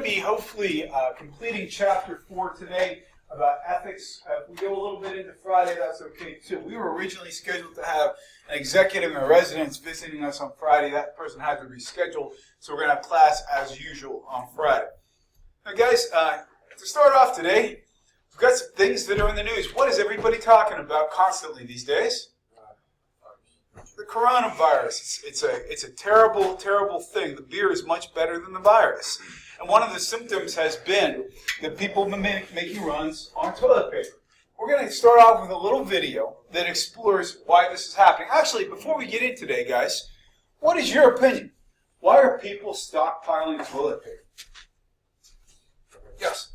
to be hopefully completing chapter 4 today about ethics. If we go a little bit into Friday, that's okay too. We were originally scheduled to have an executive in residence visiting us on Friday. That person had to reschedule, so we're going to have class as usual on Friday. Now guys, to start off today, we've got some things that are in the news. What is everybody talking about constantly these days? The coronavirus. It's a terrible, terrible thing. The beer is much better than the virus. And one of the symptoms has been that people have been making runs on toilet paper. We're going to start off with a little video that explores why this is happening. Actually, before we get in today, guys, what is your opinion? Why are people stockpiling toilet paper? Yes.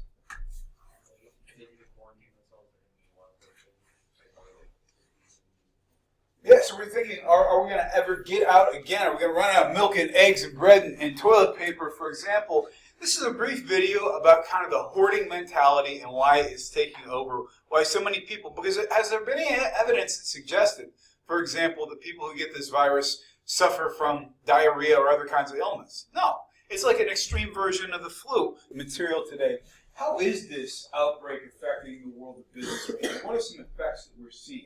Yeah, so we're thinking, are we going to ever get out again? Are we going to run out of milk and eggs and bread and toilet paper, for example? This is a brief video about kind of the hoarding mentality and why it's taking over, why so many people, because has there been any evidence that suggested, for example, that people who get this virus suffer from diarrhea or other kinds of illness? No. It's like an extreme version of the flu. Material today. How is this outbreak affecting the world of business right now? What are some effects that we're seeing?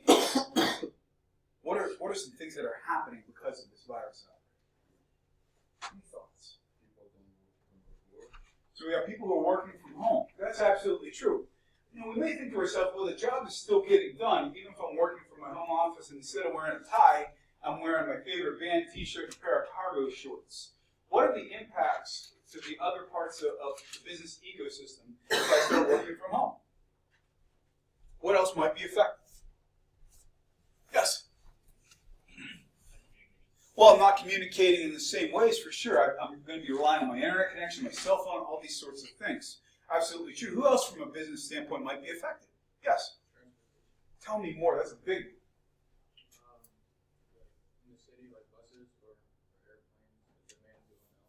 What are some things that are happening because of this virus outbreak? Any thoughts? So we have people who are working from home. That's absolutely true. You know, we may think to ourselves, well, the job is still getting done, even if I'm working from my home office and instead of wearing a tie, I'm wearing my favorite band t-shirt and a pair of cargo shorts. What are the impacts to the other parts of the business ecosystem if I start working from home? What else might be affected? Yes? Well, I'm not communicating in the same ways for sure. I'm going to be relying on my internet connection, my cell phone, all these sorts of things. Absolutely true. Who else from a business standpoint might be affected? Yes? Tell me more. That's a big one. In the city, like buses or airplanes, the demand going up.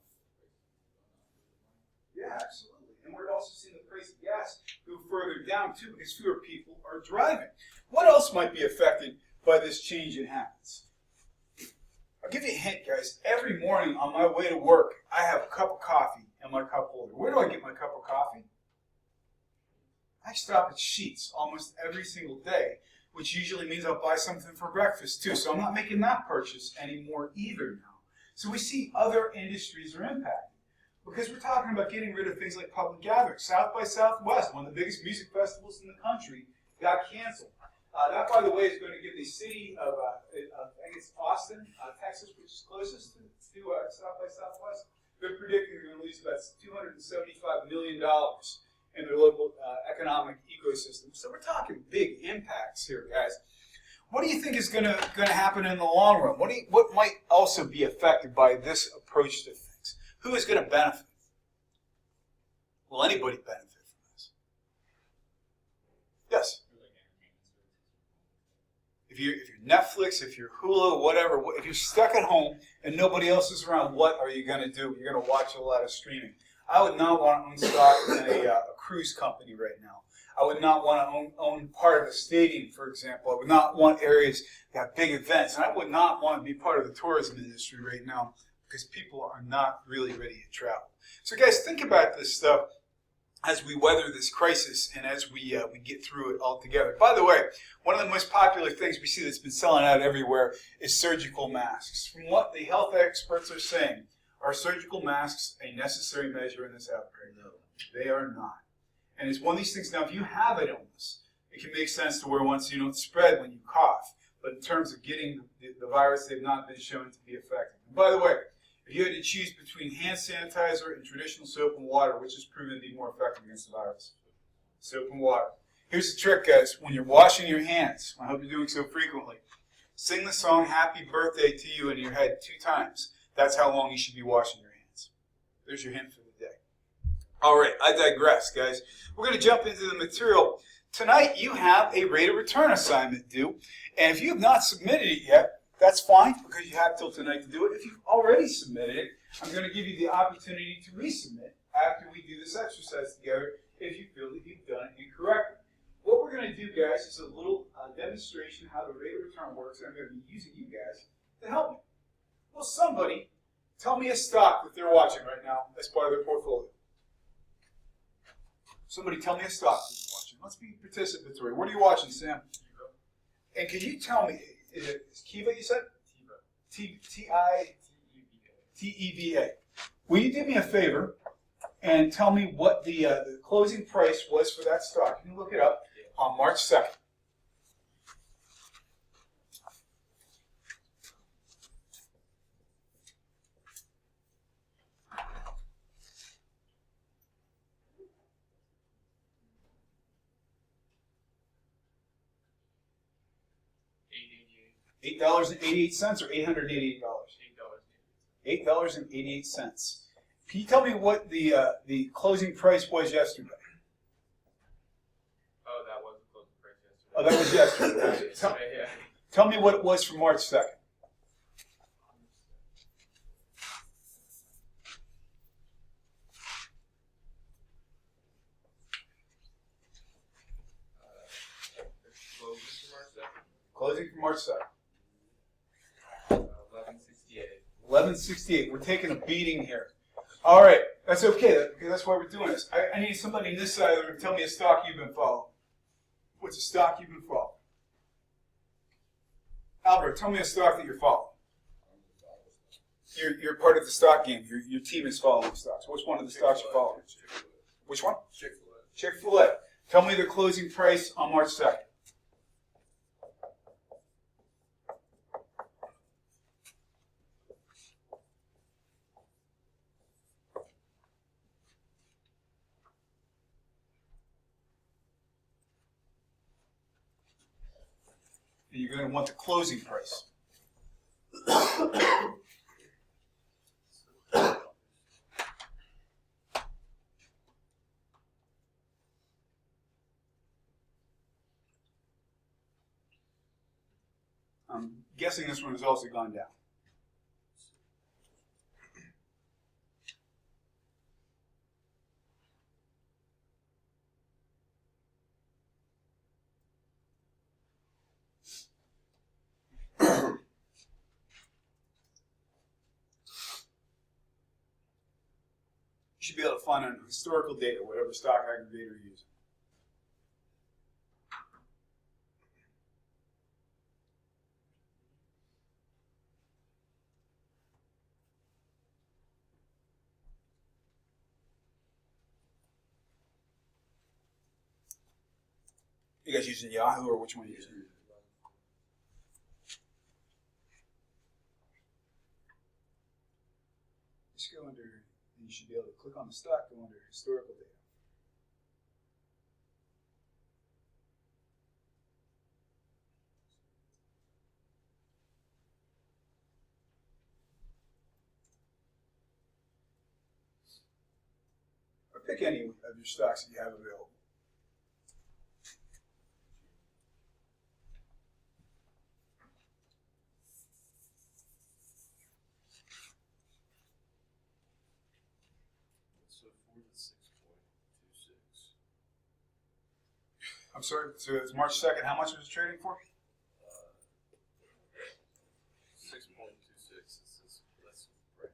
Yeah, absolutely. And we're also seeing the price of gas go further down too because fewer people are driving. What else might be affected by this change in habits? I'll give you a hint, guys. Every morning on my way to work, I have a cup of coffee in my cup holder. Where do I get my cup of coffee? I stop at Sheetz almost every single day, which usually means I'll buy something for breakfast too. So I'm not making that purchase anymore either now. So we see other industries are impacted because we're talking about getting rid of things like public gatherings. South by Southwest, one of the biggest music festivals in the country, got canceled. That, by the way, is going to give the city of, I think it's Austin, Texas, which is closest to South by Southwest. They're predicting they're going to lose about $275 million in their local economic ecosystem. So we're talking big impacts here, guys. What do you think is going to happen in the long run? What might also be affected by this approach to things? Who is going to benefit? Will anybody benefit from this? Yes? If you're Netflix, if you're Hulu, whatever, if you're stuck at home and nobody else is around, what are you going to do? You're going to watch a lot of streaming. I would not want to own stock in a cruise company right now. I would not want to own part of a stadium, for example. I would not want areas that have big events. And I would not want to be part of the tourism industry right now because people are not really ready to travel. So guys, think about this stuff as we weather this crisis and as we get through it all together. By the way, one of the most popular things we see that's been selling out everywhere is surgical masks. From what the health experts are saying, are surgical masks a necessary measure in this outbreak? No, they are not. And it's one of these things, now if you have an illness, it can make sense to wear one so you don't spread when you cough. But in terms of getting the virus, they've not been shown to be effective. And by the way, if you had to choose between hand sanitizer and traditional soap and water, which has proven to be more effective against the virus? Soap and water. Here's the trick, guys. When you're washing your hands, I hope you're doing so frequently, sing the song Happy Birthday to You in your head 2 times. That's how long you should be washing your hands. There's your hint for the day. All right, I digress, guys. We're going to jump into the material. Tonight, you have a rate of return assignment due, and if you have not submitted it yet, that's fine, because you have till tonight to do it. If you've already submitted it, I'm going to give you the opportunity to resubmit after we do this exercise together if you feel that you've done it incorrectly. What we're going to do, guys, is a little demonstration how the rate of return works, and I'm going to be using you guys to help me. Will somebody tell me a stock that they're watching right now as part of their portfolio? Somebody tell me a stock that you're watching. Let's be participatory. What are you watching, Sam? Kiva. And can you tell me, is it Kiva you said? Tiva. Teva. Will you do me a favor and tell me what the closing price was for that stock? Can you look it up on March 2nd? $8.88 or $888? $8. $8.88. Can you tell me what the closing price was yesterday? Oh, that was the closing price yesterday. Oh, that was yesterday. Yeah. Tell me what it was for March 2nd. Closing for March 2nd. Closing for March 2nd. 1168. 1168. We're taking a beating here. All right, that's okay because that's why we're doing this. I need somebody on this side of the room to tell me a stock you've been following. What's a stock you've been following? Albert, tell me a stock that you're following. You're part of the stock game. Your team is following stocks. What's one of the stocks you're following? Which one? Chick-fil-A. Chick-fil-A. Tell me the closing price on March 2nd. And you're going to want the closing price. I'm guessing this one has also gone down. You should be able to find on historical data, whatever stock aggregator you're using. You guys using Yahoo or which one are you using? Just go under, you should be able to click on the stock, go under historical data. Or pick any of your stocks that you have available. I'm sorry, so it's March 2nd. How much was it trading for? 6.26. That's right.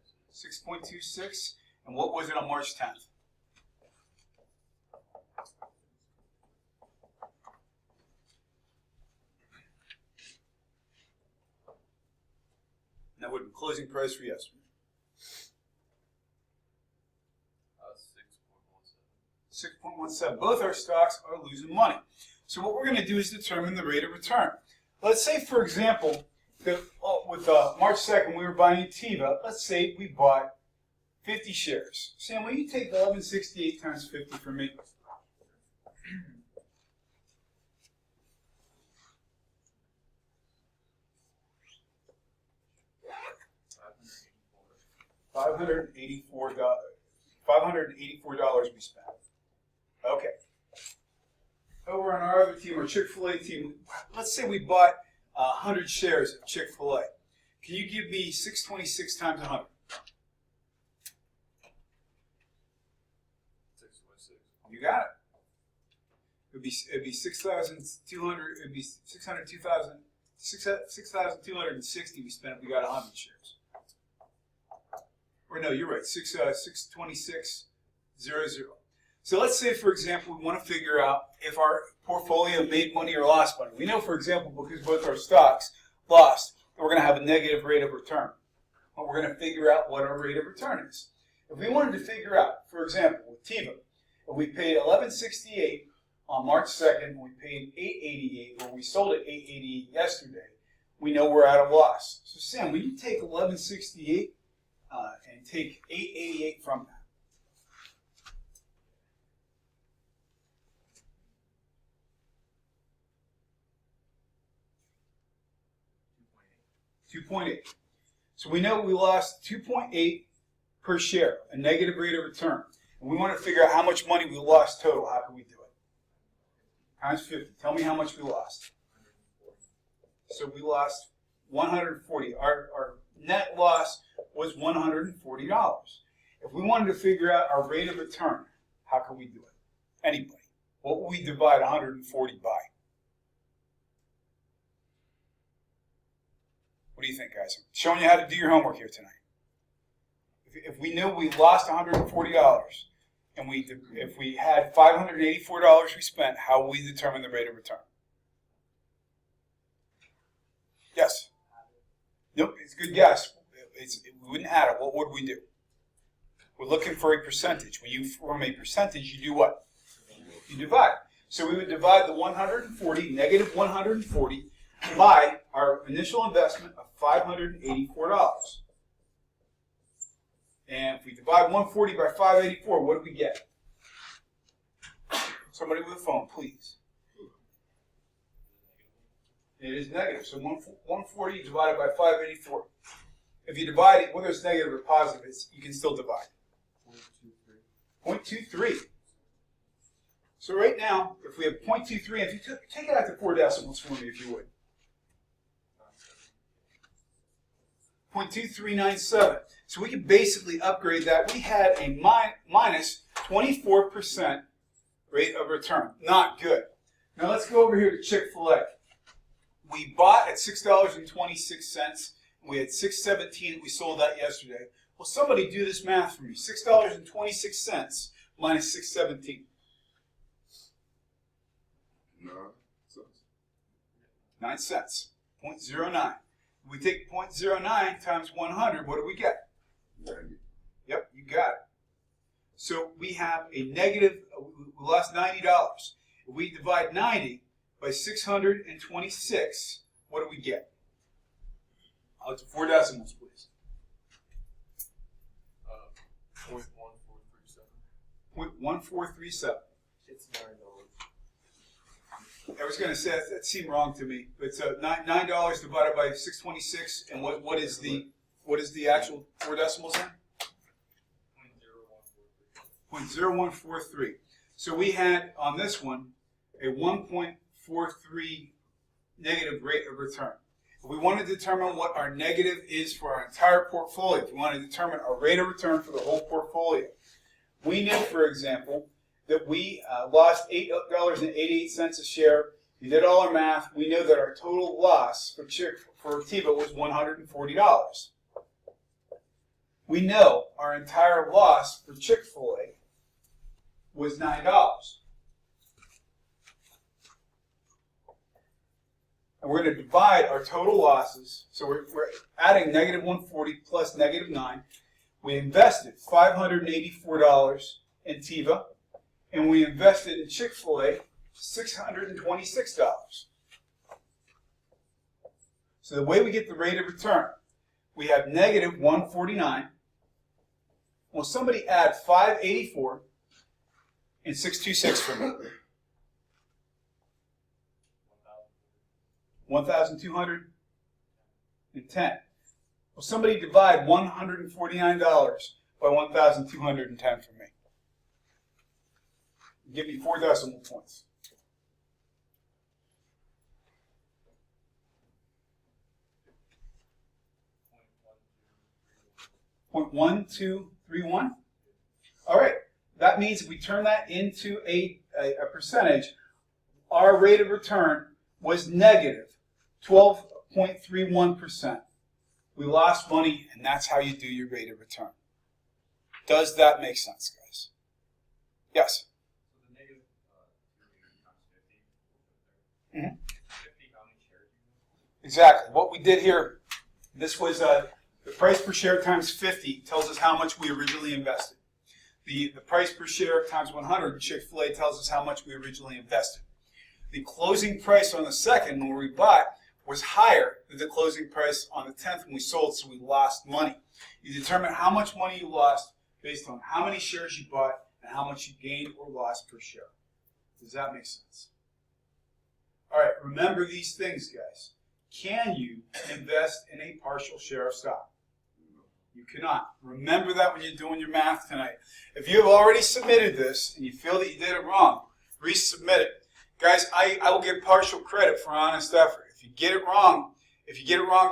6.26. And what was it on March 10th? And that would be closing price for yesterday. 6.17. Both our stocks are losing money. So what we're going to do is determine the rate of return. Let's say, for example, that with March 2nd we were buying Teva. Let's say we bought 50 shares. Sam, will you take 1168 times 50 for me? $584 we spent. Okay. Over on our other team, our Chick-fil-A team, let's say we bought 100 shares of Chick-fil-A. Can you give me 626 times 100? 6.6. You got it. It'd be 6,200. It'd be 6,260 we spent if we got 100 shares. Or no, you're right. 626.00. So let's say, for example, we want to figure out if our portfolio made money or lost money. We know, for example, because both our stocks lost, that we're going to have a negative rate of return. But we're going to figure out what our rate of return is. If we wanted to figure out, for example, with TIVA, if we paid $11.68 on March 2nd, and we paid $8.88, or we sold at $8.88 yesterday, we know we're at a loss. So Sam, will you take $11.68 and take $8.88 from that? 2.8. So we know we lost 2.8 per share, a negative rate of return. And we want to figure out how much money we lost total. How can we do it? Times 50. Tell me how much we lost. So we lost $140. Our net loss was $140. If we wanted to figure out our rate of return, how can we do it? Anybody. What will we divide 140 by? What do you think, guys? I'm showing you how to do your homework here tonight. If we knew we lost $140 and if we had $584 we spent, how will we determine the rate of return? Yes? Nope, it's a good guess. We wouldn't add it. What would we do? We're looking for a percentage. When you form a percentage, you do what? You divide. So we would divide the 140, negative 140, by our initial investment of $584. And if we divide 140 by 584, what do we get? Somebody with a phone, please. It is negative. So 140 divided by 584. If you divide it, whether it's negative or positive, you can still divide. 0.23. So right now, if we have 0.23, if you take it out to 4 decimals for me, if you would. 0.2397. So we can basically upgrade that. We had a minus 24% rate of return. Not good. Now let's go over here to Chick-fil-A. We bought at $6.26. We had $6.17 that we sold that yesterday. Well, somebody do this math for me. $6.26 minus $6.17. 9 cents. 0.09. We take 0.09 times 100, what do we get? 90. Yep, you got it. So we have a negative, we lost $90. If we divide 90 by 626, what do we get? I'll to 4 decimals, please. 0.1437. 0.1437. It's $9. I was going to say that seemed wrong to me, but it's $9 divided by 626, and what is the actual 4 decimals then? 0.0143. So we had on this one a 1.43 negative rate of return. If we want to determine what our negative is for our entire portfolio, if we want to determine our rate of return for the whole portfolio, we know, for example, that we lost $8.88 a share. We did all our math. We know that our total loss for TIVA was $140. We know our entire loss for Chick-fil-A was $9. And we're going to divide our total losses. So we're adding negative 140 plus negative 9. We invested $584 in TIVA. And we invested in Chick-fil-A $626. So the way we get the rate of return, we have negative 149. Well, somebody add 584 and 626 for me. 1,210. Well, somebody divide $149 by 1,210 for me. Give me 4 decimal points. 0.1231. All right. That means if we turn that into a percentage, our rate of return was negative 12.31%. We lost money, and that's how you do your rate of return. Does that make sense, guys? Yes. Mhm. 50, how many shares? Exactly. What we did here, this was the price per share times 50 tells us how much we originally invested. The price per share times 100 in Chick-fil-A tells us how much we originally invested. The closing price on the second when we bought was higher than the closing price on the 10th when we sold, so we lost money. You determine how much money you lost based on how many shares you bought and how much you gained or lost per share. Does that make sense? All right, remember these things, guys. Can you invest in a partial share of stock? You cannot. Remember that when you're doing your math tonight. If you have already submitted this and you feel that you did it wrong, resubmit it. Guys, I will give partial credit for honest effort. If you get it wrong,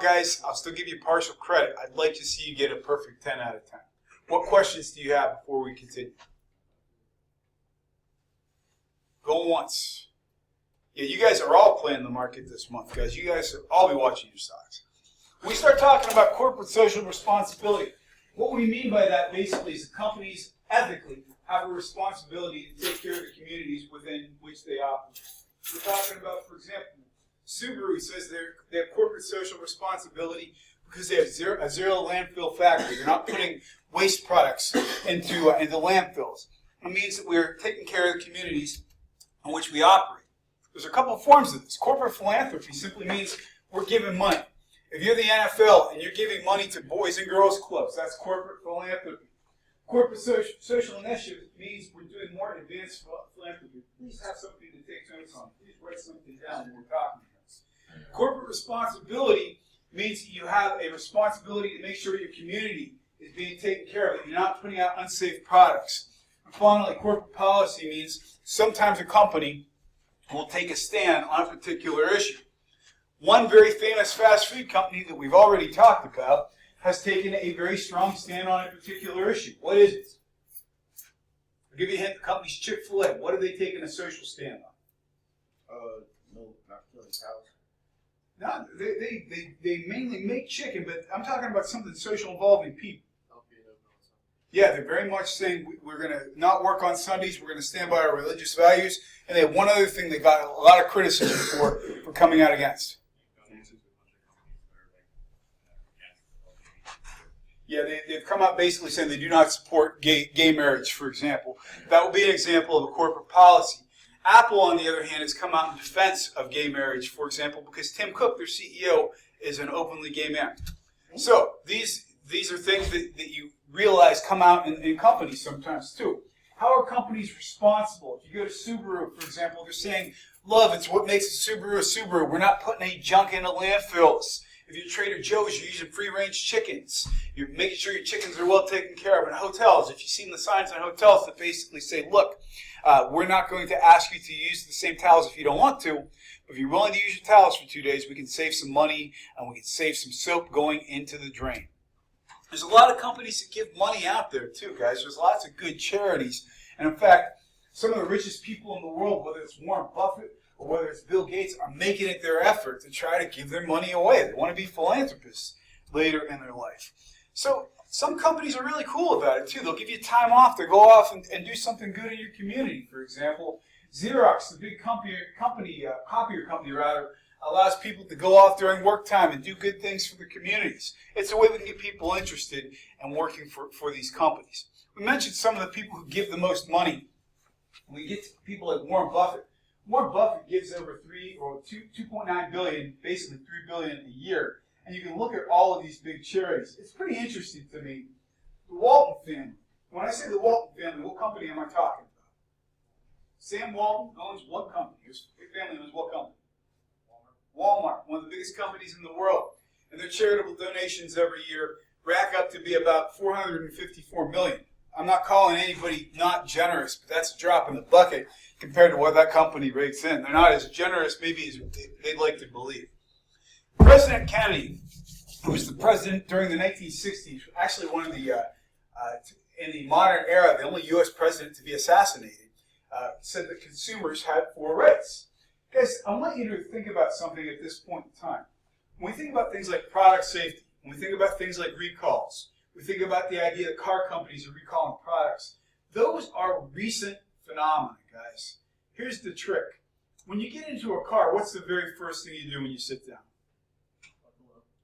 guys, I'll still give you partial credit. I'd like to see you get a perfect 10 out of 10. What questions do you have before we continue? Go once. Yeah, you guys are all playing the market this month, guys. You guys will all be watching your stocks. We start talking about corporate social responsibility. What we mean by that basically is the companies ethically have a responsibility to take care of the communities within which they operate. We're talking about, for example, Subaru says they have corporate social responsibility because they have a zero landfill factory. They're not putting waste products into landfills. It means that we're taking care of the communities in which we operate. There's a couple of forms of this. Corporate philanthropy simply means we're giving money. If you're the NFL and you're giving money to boys and girls clubs, that's corporate philanthropy. Corporate social initiative means we're doing more advanced philanthropy. Please have something to take notes on. Please write something down when we're talking about this. Corporate responsibility means that you have a responsibility to make sure your community is being taken care of, that you're not putting out unsafe products. And finally, corporate policy means sometimes a company will take a stand on a particular issue. One very famous fast food company that we've already talked about has taken a very strong stand on a particular issue. What is it? I'll give you a hint. The company's Chick-fil-A. What are they taking a social stand on? No, not killing cows. No, they mainly make chicken, but I'm talking about something social involving people. Yeah, they're very much saying we're going to not work on Sundays, we're going to stand by our religious values, and they have one other thing they got a lot of criticism for coming out against. Yeah, they've come out basically saying they do not support gay marriage, for example. That would be an example of a corporate policy. Apple, on the other hand, has come out in defense of gay marriage, for example, because Tim Cook, their CEO, is an openly gay man. So these are things that you realize come out in companies sometimes too. How are companies responsible? If you go to Subaru, for example, they're saying, love, it's what makes a Subaru. We're not putting any junk into landfills. If you're Trader Joe's, you're using free-range chickens. You're making sure your chickens are well taken care of. In hotels, if you've seen the signs in hotels that basically say, look, we're not going to ask you to use the same towels if you don't want to, but if you're willing to use your towels for 2 days, we can save some money and we can save some soap going into the drain. There's a lot of companies that give money out there too, guys. There's lots of good charities. And in fact, some of the richest people in the world, whether it's Warren Buffett or whether it's Bill Gates, are making it their effort to try to give their money away. They want to be philanthropists later in their life. So some companies are really cool about it too. They'll give you time off to go off and do something good in your community. For example, Xerox, the big copier company, allows people to go off during work time and do good things for the communities. It's a way we can get people interested in working for these companies. We mentioned some of the people who give the most money. We get to people like Warren Buffett. Warren Buffett gives over 2.9 billion, basically $3 billion a year. And you can look at all of these big charities. It's pretty interesting to me. The Walton family. When I say the Walton family, what company am I talking about? Sam Walton owns what company? His family owns what company? Walmart, one of the biggest companies in the world. And their charitable donations every year rack up to be about $454 million. I'm not calling anybody not generous, but that's a drop in the bucket compared to what that company rakes in. They're not as generous maybe as they'd like to believe. President Kennedy, who was the president during the 1960s, actually one of the, in the modern era, the only U.S. president to be assassinated, said that consumers had 4 rights. Guys, I want you to think about something at this point in time. When we think about things like product safety, when we think about things like recalls, we think about the idea that car companies are recalling products. Those are recent phenomena, guys. Here's the trick. When you get into a car, what's the very first thing you do when you sit down?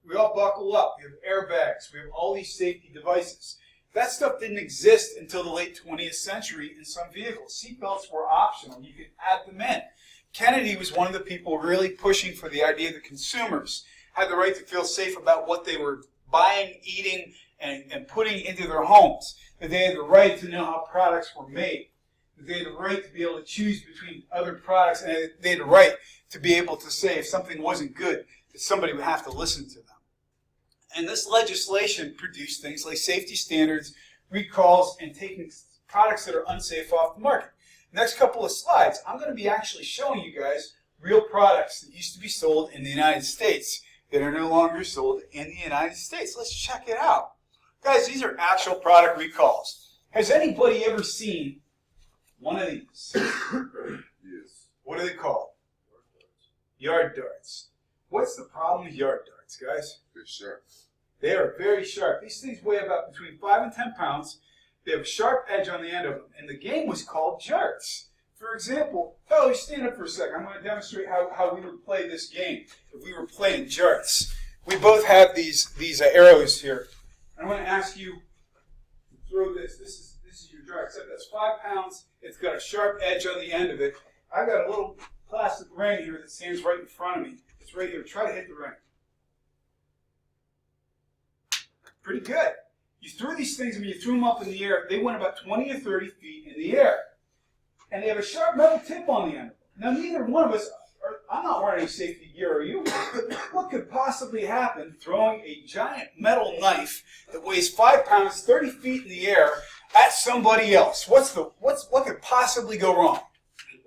We all buckle up. We have airbags. We have all these safety devices. That stuff didn't exist until the late 20th century in some vehicles. Seatbelts were optional. You could add them in. Kennedy was one of the people really pushing for the idea that consumers had the right to feel safe about what they were buying, eating, and putting into their homes. That they had the right to know how products were made. That they had the right to be able to choose between other products. And they had the right to be able to say if something wasn't good, that somebody would have to listen to them. And this legislation produced things like safety standards, recalls, and taking products that are unsafe off the market. Next couple of slides, I'm going to be actually showing you guys real products that used to be sold in the United States that are no longer sold in the United States. Let's check it out. Guys, these are actual product recalls. Has anybody ever seen one of these? Yes. What are they called? Yard darts. What's the problem with yard darts, guys? They're sharp. They are very sharp. These things weigh about between 5 and 10 pounds. They have a sharp edge on the end of them. And the game was called jarts. For example, you stand up for a second. I'm going to demonstrate how we would play this game if we were playing jarts. We both have these arrows here. I'm going to ask you to throw this. This is your dart, except that's 5 pounds. It's got a sharp edge on the end of it. I've got a little plastic ring here that stands right in front of me. It's right here. Try to hit the ring. Pretty good. You threw these things, and when you threw them up in the air, they went about 20 or 30 feet in the air. And they have a sharp metal tip on the end of them. Now, neither one of us, I'm not wearing any safety gear, are you? What could possibly happen throwing a giant metal knife that weighs 5 pounds, 30 feet in the air at somebody else? What could possibly go wrong?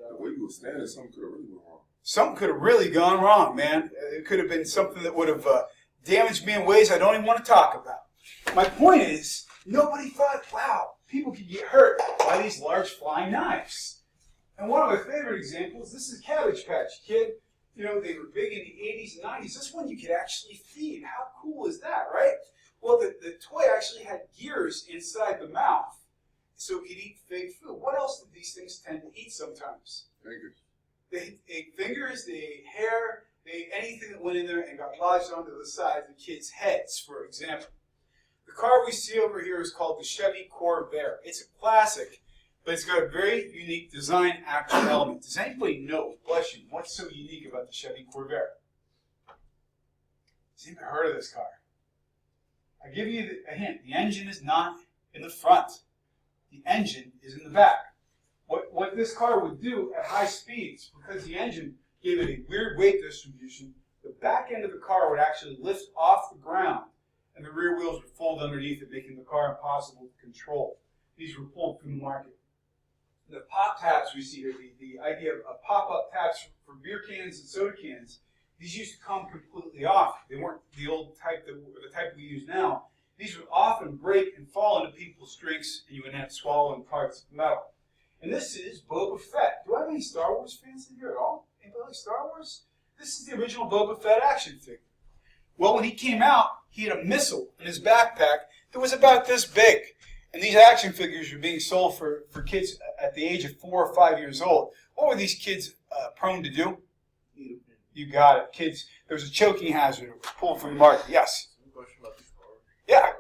The way you were standing, something could have really gone wrong. Something could have really gone wrong, man. It could have been something that would have damaged me in ways I don't even want to talk about. My point is, nobody thought, wow, people could get hurt by these large flying knives. And one of my favorite examples, this is Cabbage Patch Kid. You know, they were big in the 80s and 90s. This one you could actually feed. How cool is that, right? Well, the toy actually had gears inside the mouth, so it could eat fake food. What else did these things tend to eat sometimes? Fingers. They ate fingers, they ate hair, they ate anything that went in there and got lodged onto the sides of kids' heads, for example. The car we see over here is called the Chevy Corvair. It's a classic, but it's got a very unique design action element. Does anybody know, bless you, what's so unique about the Chevy Corvair? Has anybody heard of this car? I'll give you a hint. The engine is not in the front. The engine is in the back. What this car would do at high speeds, because the engine gave it a weird weight distribution, the back end of the car would actually lift off the ground, and the rear wheels would fold underneath it, making the car impossible to control. These were pulled from the market. The pop taps we see here, the idea of pop-up taps for beer cans and soda cans, these used to come completely off. They weren't the old type, the type we use now. These would often break and fall into people's drinks, and you would end up swallowing parts of the metal. And this is Boba Fett. Do I have any Star Wars fans in here at all? Anybody like Star Wars? This is the original Boba Fett action figure. Well, when he came out, he had a missile in his backpack that was about this big. And these action figures were being sold for kids at the age of 4 or 5 years old. What were these kids prone to do? You got it. Kids, there was a choking hazard pulled from the market. Yes? Some question about this car. Yeah.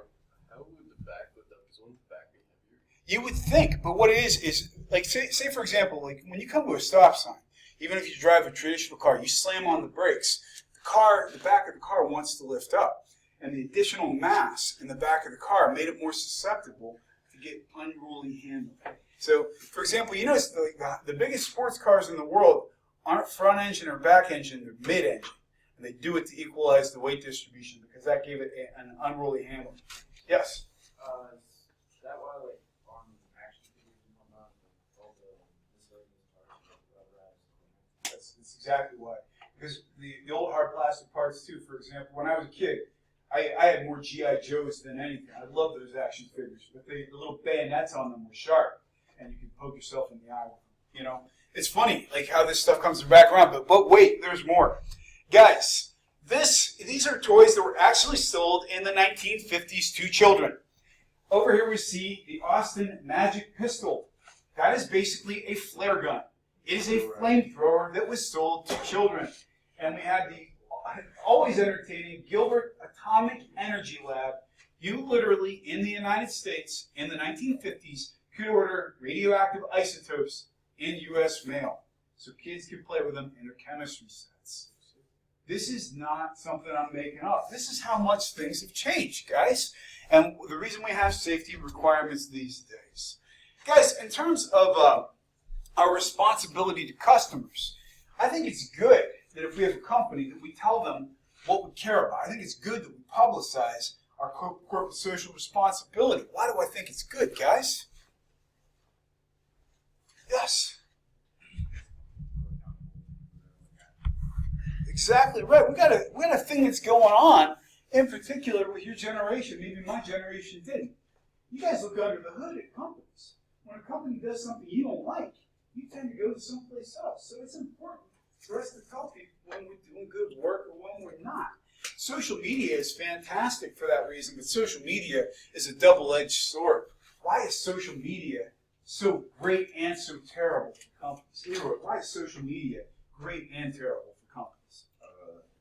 How would the back lift up? Is one back be heavier? You would think, but what it is like, say for example, like when you come to a stop sign, even if you drive a traditional car, you slam on the brakes. The back of the car wants to lift up. And the additional mass in the back of the car made it more susceptible to get unruly handling. So, for example, you notice the biggest sports cars in the world aren't front engine or back engine, they're mid engine. And they do it to equalize the weight distribution because that gave it an unruly handling. Yes? Is that why, like, on action figures and whatnot, all the miscellaneous parts, That's exactly why. Because the old hard plastic parts, too, for example, when I was a kid, I had more G.I. Joes than anything. I loved those action figures. But the little bayonets on them were sharp, and you could poke yourself in the eye with them. You know? It's funny, like, how this stuff comes back around. But wait, there's more. Guys, these are toys that were actually sold in the 1950s to children. Over here we see the Austin Magic Pistol. That is basically a flare gun. It is a flamethrower that was sold to children. And we had the always entertaining Gilbert Atomic Energy Lab. You literally, in the United States, in the 1950s, could order radioactive isotopes in U.S. mail. So kids could play with them in their chemistry sets. This is not something I'm making up. This is how much things have changed, guys. And the reason we have safety requirements these days. Guys, in terms of our responsibility to customers, I think it's good that if we have a company that we tell them what we care about. I think it's good that we publicize our corporate social responsibility. Why do I think it's good, guys? Yes. Exactly right. We got a thing that's going on, in particular with your generation. Maybe my generation didn't. You guys look under the hood at companies. When a company does something you don't like, you tend to go to someplace else. So it's important for us to tell people when we're doing good work or when we're not. Social media is fantastic for that reason, but social media is a double-edged sword. Why is social media so great and so terrible for companies? Leroy, why is social media great and terrible for companies?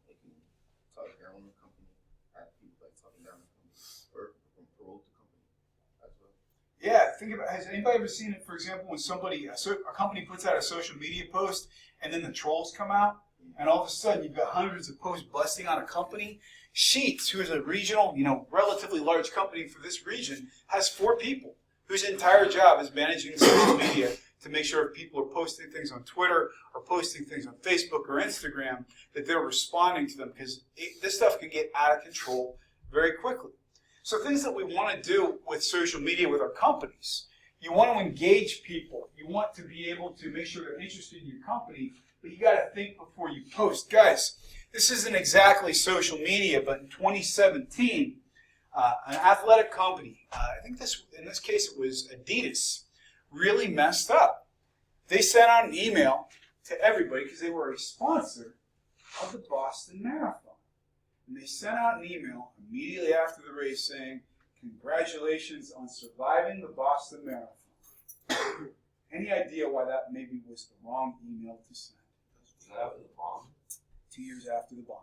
They can talk down on the company, have people like talking down on the company, or promote the company as well. Yeah, think about, has anybody ever seen it, for example, when a company puts out a social media post and then the trolls come out and all of a sudden you've got hundreds of posts busting on a company? Sheetz, who is a regional, relatively large company for this region, has 4 people whose entire job is managing social media to make sure if people are posting things on Twitter or posting things on Facebook or Instagram that they're responding to them, because this stuff can get out of control very quickly. So things that we want to do with social media with our companies, you want to engage people. You want to be able to make sure they're interested in your company, but you got to think before you post. Guys, this isn't exactly social media, but in 2017, an athletic company, I think in this case it was Adidas, really messed up. They sent out an email to everybody because they were a sponsor of the Boston Marathon. And they sent out an email immediately after the race saying, "Congratulations on surviving the Boston Marathon." Any idea why that maybe was the wrong email to send? After the bomb? 2 years after the bombing.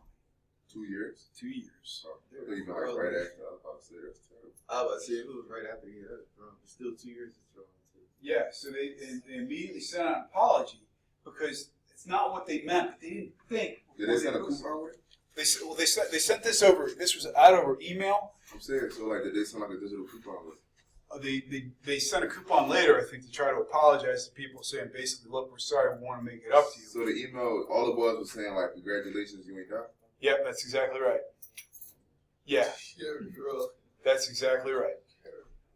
2 years? 2 years. I thought you meant like right after. I was about to say that's terrible. I was about to say if it was right after he had it thrown. It's still 2 years it's thrown too. Yeah, so they immediately sent out an apology because it's not what they meant. But they didn't think. Did they send a coupon with it? They sent this over. This was out over email. I'm saying, so like, did they send like a digital coupon with it? They sent a coupon later, I think, to try to apologize to people, saying basically, "Look, we're sorry. We want to make it up to you." So the email, all it was saying like, "Congratulations, you ain't died." Yep, that's exactly right. Yeah, that's exactly right.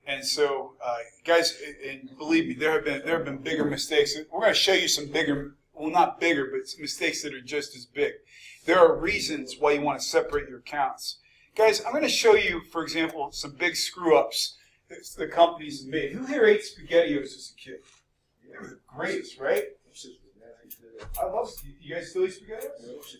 And so, guys, and believe me, there have been bigger mistakes. We're going to show you some bigger, well, not bigger, but some mistakes that are just as big. There are reasons why you want to separate your accounts. Guys, I'm going to show you, for example, some big screw-ups that the companies have made. Who here ate SpaghettiOs as a kid? They were the greatest, right? I love. You guys still eat SpaghettiOs?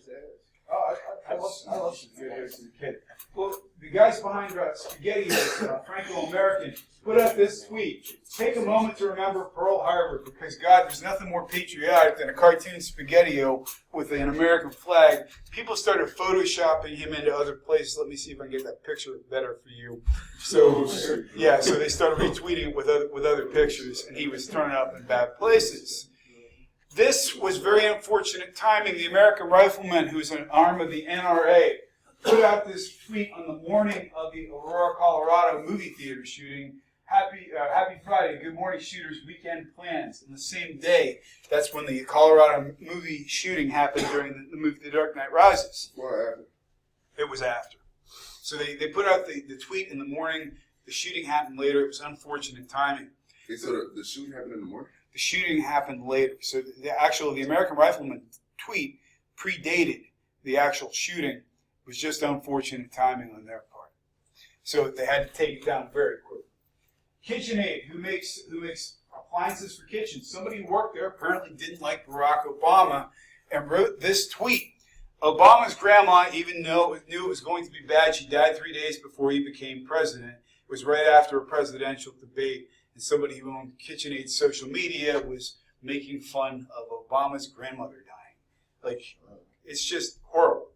Oh, I love SpaghettiOs as a kid. Well, the guys behind SpaghettiOs, Franco-American, put out this tweet. Take a moment to remember Pearl Harbor, because, God, there's nothing more patriotic than a cartoon SpaghettiO with an American flag. People started photoshopping him into other places. Let me see if I can get that picture better for you. So, yeah, so they started retweeting it with other pictures, and he was turning up in bad places. This was very unfortunate timing. The American Rifleman, who's an arm of the NRA, put out this tweet on the morning of the Aurora, Colorado movie theater shooting. Happy Friday, good morning, shooters, weekend plans. And the same day, that's when the Colorado movie shooting happened during the movie The Dark Knight Rises. What happened? It was after. So they put out the tweet in the morning. The shooting happened later. It was unfortunate timing. Okay, so the shooting happened in the morning? The shooting happened later. So the American Rifleman tweet predated the actual shooting. It was just unfortunate timing on their part. So they had to take it down very quickly. KitchenAid, who makes appliances for kitchens. Somebody who worked there apparently didn't like Barack Obama and wrote this tweet. Obama's grandma even knew it was going to be bad. She died 3 days before he became president. It was right after a presidential debate. And somebody who owned KitchenAid social media was making fun of Obama's grandmother dying. Like, it's just horrible.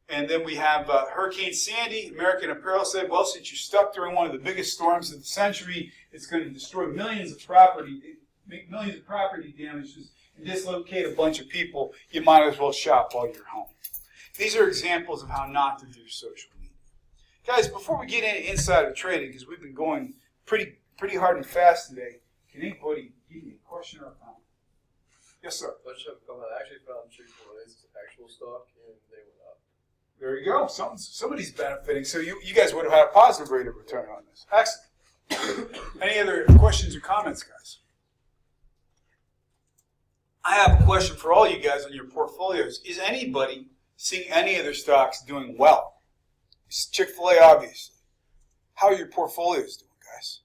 And then we have Hurricane Sandy. American Apparel said, well, since you're stuck during one of the biggest storms of the century, it's going to destroy millions of property, make millions of property damages, and dislocate a bunch of people. You might as well shop while you're home. These are examples of how not to do social media. Guys, before we get into insider trading, because we've been going pretty hard and fast today, can anybody give me a question or a comment? Yes, sir. Let's have a comment. I actually found Chick-fil-A's actual stock and they went up. There you go. Somebody's benefiting. So you guys would have had a positive rate of return on this. Excellent. Any other questions or comments, guys? I have a question for all you guys on your portfolios. Is anybody seeing any of their stocks doing well? It's Chick-fil-A, obviously. How are your portfolios doing, guys?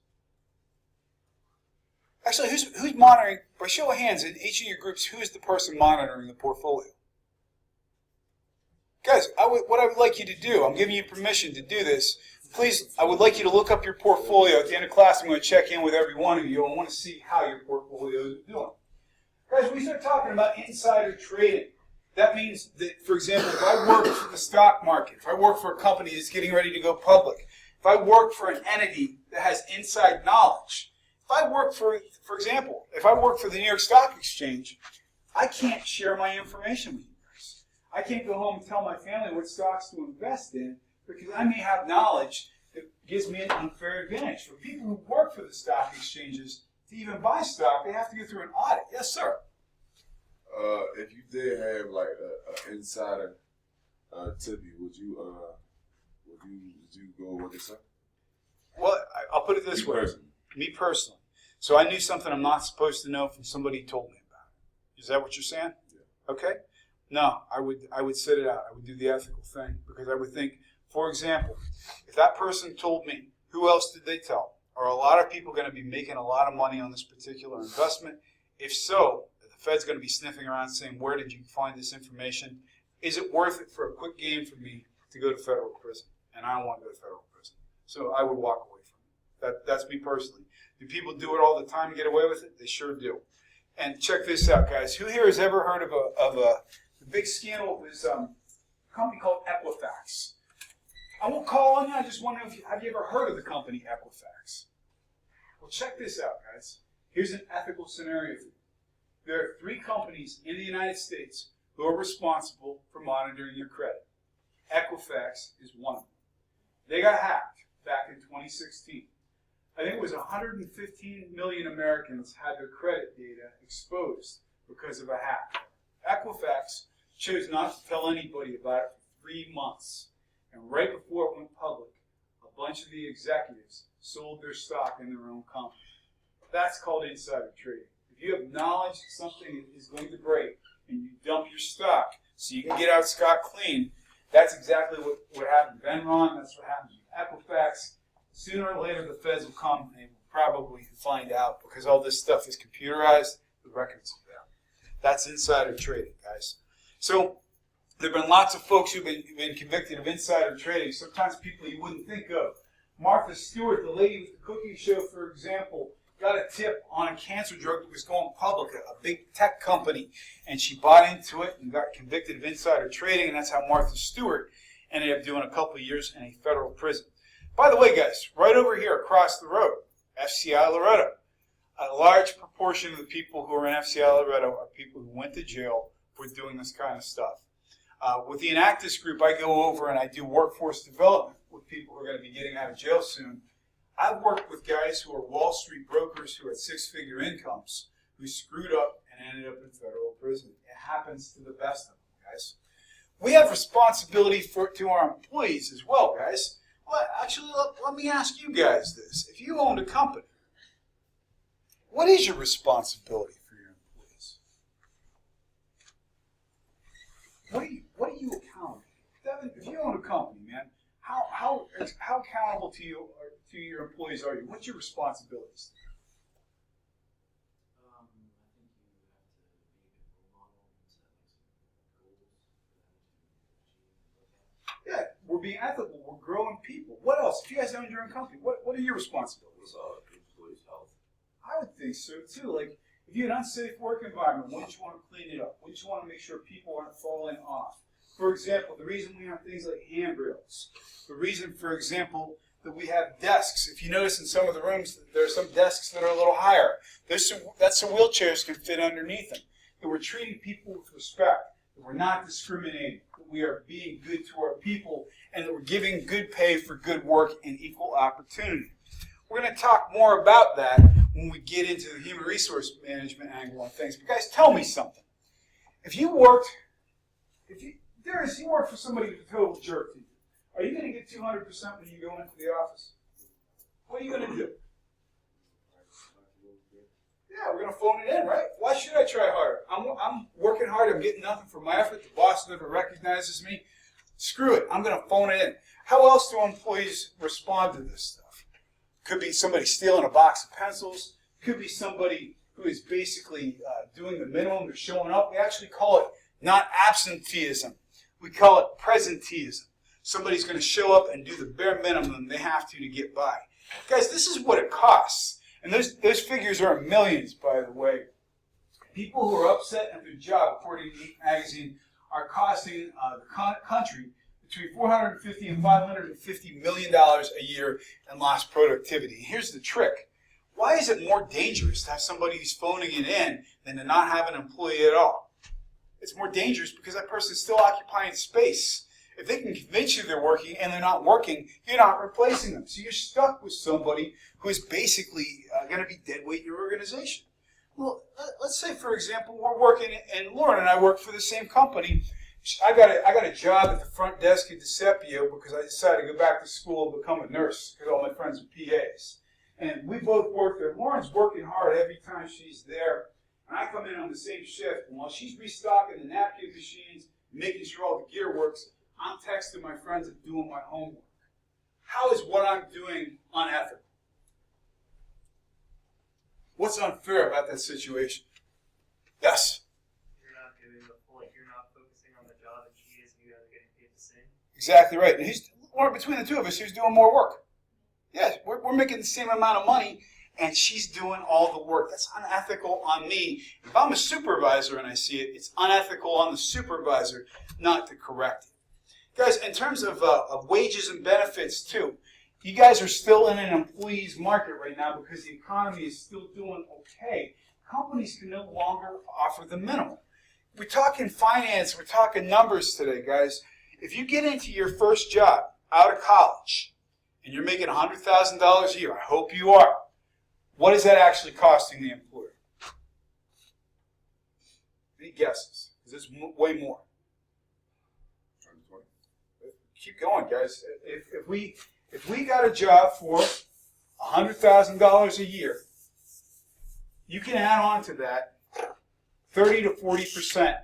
Actually, who's monitoring? By show of hands, in each of your groups, who is the person monitoring the portfolio? Guys, what I would like you to do, I'm giving you permission to do this. Please, I would like you to look up your portfolio. At the end of class, I'm going to check in with every one of you. I want to see how your portfolios are doing. Guys, we start talking about insider trading. That means that, for example, if I work for the stock market, if I work for a company that's getting ready to go public, if I work for an entity that has inside knowledge, if I work for example, if I work for the New York Stock Exchange, I can't share my information with you guys. I can't go home and tell my family what stocks to invest in because I may have knowledge that gives me an unfair advantage. For people who work for the stock exchanges, to even buy stock, they have to go through an audit. Yes, sir. If you did have like an insider tip you, would you go with it, sir? Well, I'll put it this way. Me personally. So I knew something I'm not supposed to know from somebody who told me about it. Is that what you're saying? Yeah. Okay. No, I would sit it out. I would do the ethical thing because I would think, for example, if that person told me, who else did they tell? Are a lot of people going to be making a lot of money on this particular investment? If so, the Fed's going to be sniffing around saying, where did you find this information? Is it worth it for a quick game for me to go to federal prison? And I don't want to go to federal prison. So I would walk away from it. That's me personally. Do people do it all the time and get away with it? They sure do. And check this out, guys. Who here has ever heard of the big scandal? It was a company called Equifax. I won't call on you. I just wonder have you ever heard of the company Equifax? Well, check this out, guys. Here's an ethical scenario for you. There are 3 companies in the United States who are responsible for monitoring your credit. Equifax is one of them. They got hacked back in 2016. I think it was 115 million Americans had their credit data exposed because of a hack. Equifax chose not to tell anybody about it for 3 months. And right before it went public, a bunch of the executives sold their stock in their own company. That's called insider trading. If you have knowledge that something is going to break and you dump your stock so you can get out scot-clean, that's exactly what happened to Enron. That's what happened to Equifax. Sooner or later, the feds will come and they will probably find out because all this stuff is computerized. The records are there. That's insider trading, guys. So there have been lots of folks who've been convicted of insider trading, sometimes people you wouldn't think of. Martha Stewart, the lady with the cooking show, for example, got a tip on a cancer drug that was going public, a big tech company, and she bought into it and got convicted of insider trading, and that's how Martha Stewart ended up doing a couple of years in a federal prison. By the way, guys, right over here across the road, FCI Loretto. A large proportion of the people who are in FCI Loretto are people who went to jail for doing this kind of stuff. With the Enactus group, I go over and I do workforce development with people who are going to be getting out of jail soon. I've worked with guys who are Wall Street brokers who had 6-figure incomes who screwed up and ended up in federal prison. It happens to the best of them, guys. We have responsibility to our employees as well, guys. Well, actually, let me ask you guys this. If you owned a company, what is your responsibility for your employees? What are you accountable? Devin, if you own a company, man, how accountable to your employees are you? What's your responsibilities? I think you have to be a role model and set like some goals for them to achieve and look at. Yeah, we're being ethical. We're growing people. What else? If you guys own your own company, what are your responsibilities? Employees' health. I would think so too. Like If you have an unsafe work environment, wouldn't you want to clean it up? Wouldn't you want to make sure people aren't falling off? For example, the reason we have things like handrails, the reason, for example, that we have desks. If you notice in some of the rooms, there are some desks that are a little higher. That's so wheelchairs can fit underneath them. That we're treating people with respect, that we're not discriminating, that we are being good to our people, and that we're giving good pay for good work and equal opportunity. We're going to talk more about that when we get into the human resource management angle on things. But guys, tell me something. If you worked for somebody who's a total jerk to you, are you going to get 200% when you go into the office? What are you going to do? Yeah, we're going to phone it in, right? Why should I try harder? I'm working hard. I'm getting nothing for my effort. The boss never recognizes me. Screw it. I'm going to phone it in. How else do employees respond to this stuff? Could be somebody stealing a box of pencils. Could be somebody who is basically doing the minimum. They're showing up. We actually call it not absenteeism. We call it presenteeism. Somebody's going to show up and do the bare minimum they have to get by. Guys, this is what it costs. And those figures are in millions, by the way. People who are upset at their job, according to Inc. magazine, are costing the country between $450 and $550 million a year in lost productivity. And here's the trick. Why is it more dangerous to have somebody who's phoning it in than to not have an employee at all? It's more dangerous because that person's still occupying space. If they can convince you they're working and they're not working, you're not replacing them. So you're stuck with somebody who is basically going to be dead weight in your organization. Well, let's say, for example, we're working, and Lauren and I work for the same company. I got a job at the front desk at DeCepio because I decided to go back to school and become a nurse because all my friends are PAs. And we both work there. Lauren's working hard every time she's there. And I come in on the same shift. And while she's restocking the napkin machines, making sure all the gear works, I'm texting my friends and doing my homework. How is what I'm doing unethical? What's unfair about that situation? Yes? You're not giving the point. You're not focusing on the job that she is, and you guys are getting paid the same. Exactly right. And between the two of us, who's doing more work? Yes, we're making the same amount of money, and she's doing all the work. That's unethical on me. If I'm a supervisor and I see it, it's unethical on the supervisor not to correct it. Guys, in terms of wages and benefits, too, you guys are still in an employee's market right now because the economy is still doing okay. Companies can no longer offer the minimum. We're talking finance, we're talking numbers today, guys. If you get into your first job out of college and you're making $100,000 a year, I hope you are, what is that actually costing the employer? Any guesses? Because it's way more. Keep going, guys. If we got a job for $100,000 a year, you can add on to that 30 to 40%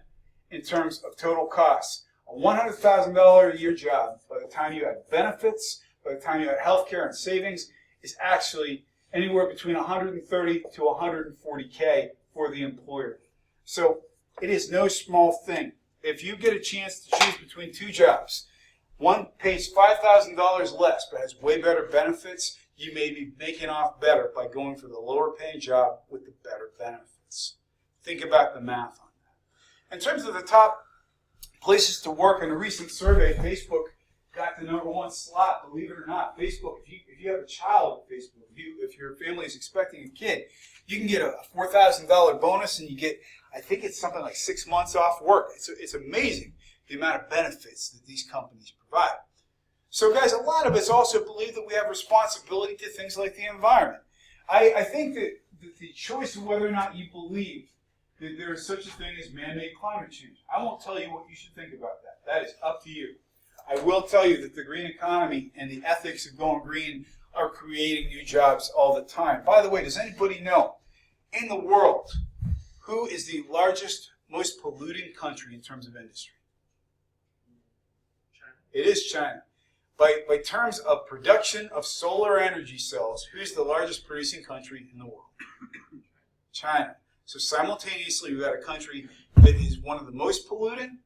in terms of total costs. A $100,000 a year job, by the time you add benefits, by the time you add health care and savings, is actually anywhere between 130 to 140K for the employer. So it is no small thing. If you get a chance to choose between two jobs, one pays $5,000 less but has way better benefits, you may be making off better by going for the lower paying job with the better benefits. Think about the math on that. In terms of the top places to work, in a recent survey, Facebook got the #1 slot. Believe it or not, Facebook, if you have a child at Facebook, if your family is expecting a kid, you can get a $4,000 bonus and you get, I think it's something like 6 months off work. It's amazing the amount of benefits that these companies provide. So guys, a lot of us also believe that we have responsibility to things like the environment. I think that the choice of whether or not you believe that there is such a thing as man-made climate change, I won't tell you what you should think about that. That is up to you. I will tell you that the green economy and the ethics of going green are creating new jobs all the time. By the way, does anybody know, in the world, who is the largest, most polluting country in terms of industry? China. It is China. By terms of production of solar energy cells, who's the largest producing country in the world? China. So simultaneously, we've got a country that is one of the most polluting,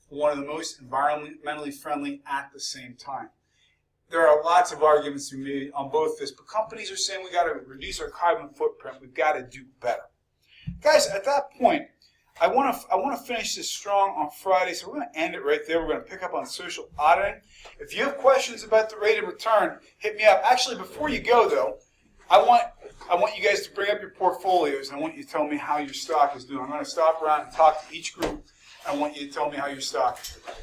one of the most environmentally friendly at the same time. There are lots of arguments to be made on both this, but companies are saying we've got to reduce our carbon footprint. We've got to do better. Guys, at that point, I want to finish this strong on Friday, so we're going to end it right there. We're going to pick up on social auditing. If you have questions about the rate of return, hit me up. Actually, before you go, though, I want you guys to bring up your portfolios, and I want you to tell me how your stock is doing. I'm going to stop around and talk to each group. I want you to tell me how your stock is doing.